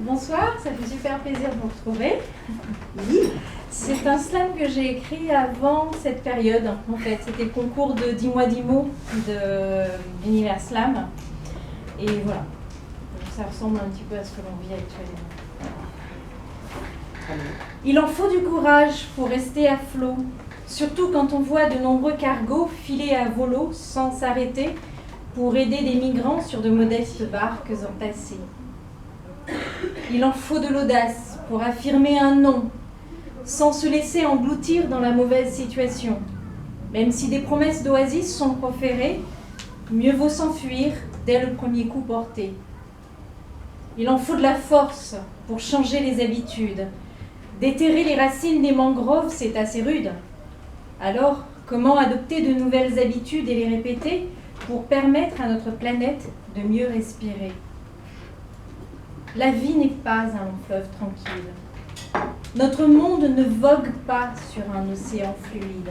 Bonsoir, ça fait super plaisir de vous retrouver. C'est un slam que j'ai écrit avant cette période. En fait, c'était le concours de 10 mois 10 mots de l'univers slam. Et voilà, ça ressemble un petit peu à ce que l'on vit actuellement. Il en faut du courage pour rester à flot, surtout quand on voit de nombreux cargos filer à volo sans s'arrêter pour aider des migrants sur de modestes barques entassées. Il en faut de l'audace pour affirmer un non, sans se laisser engloutir dans la mauvaise situation. Même si des promesses d'oasis sont proférées, mieux vaut s'enfuir dès le premier coup porté. Il en faut de la force pour changer les habitudes. Déterrer les racines des mangroves, c'est assez rude. Alors, comment adopter de nouvelles habitudes et les répéter pour permettre à notre planète de mieux respirer? La vie n'est pas un long fleuve tranquille. Notre monde ne vogue pas sur un océan fluide.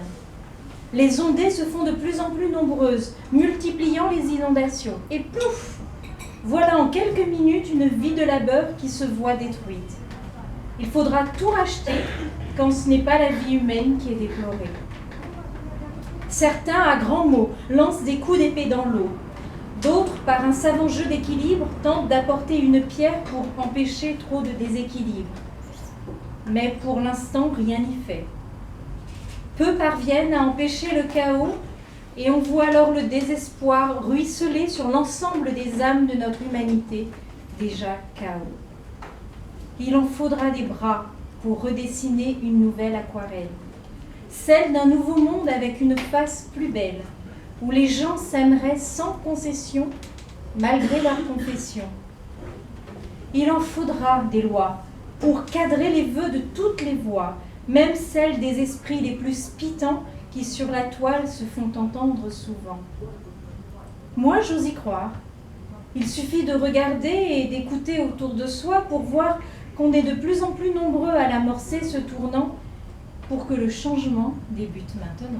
Les ondées se font de plus en plus nombreuses, multipliant les inondations. Et plouf! Voilà en quelques minutes une vie de labeur qui se voit détruite. Il faudra tout racheter quand ce n'est pas la vie humaine qui est déplorée. Certains, à grands mots, lancent des coups d'épée dans l'eau. D'autres, par un savant jeu d'équilibre, tentent d'apporter une pierre pour empêcher trop de déséquilibre. Mais pour l'instant, rien n'y fait. Peu parviennent à empêcher le chaos et on voit alors le désespoir ruisseler sur l'ensemble des âmes de notre humanité, déjà chaos. Il en faudra des bras pour redessiner une nouvelle aquarelle, celle d'un nouveau monde avec une face plus belle, où les gens s'aimeraient sans concession, malgré leur confession. Il en faudra des lois pour cadrer les vœux de toutes les voix, même celles des esprits les plus spitants qui sur la toile se font entendre souvent. Moi, j'ose y croire. Il suffit de regarder et d'écouter autour de soi pour voir qu'on est de plus en plus nombreux à l'amorcer ce tournant pour que le changement débute maintenant.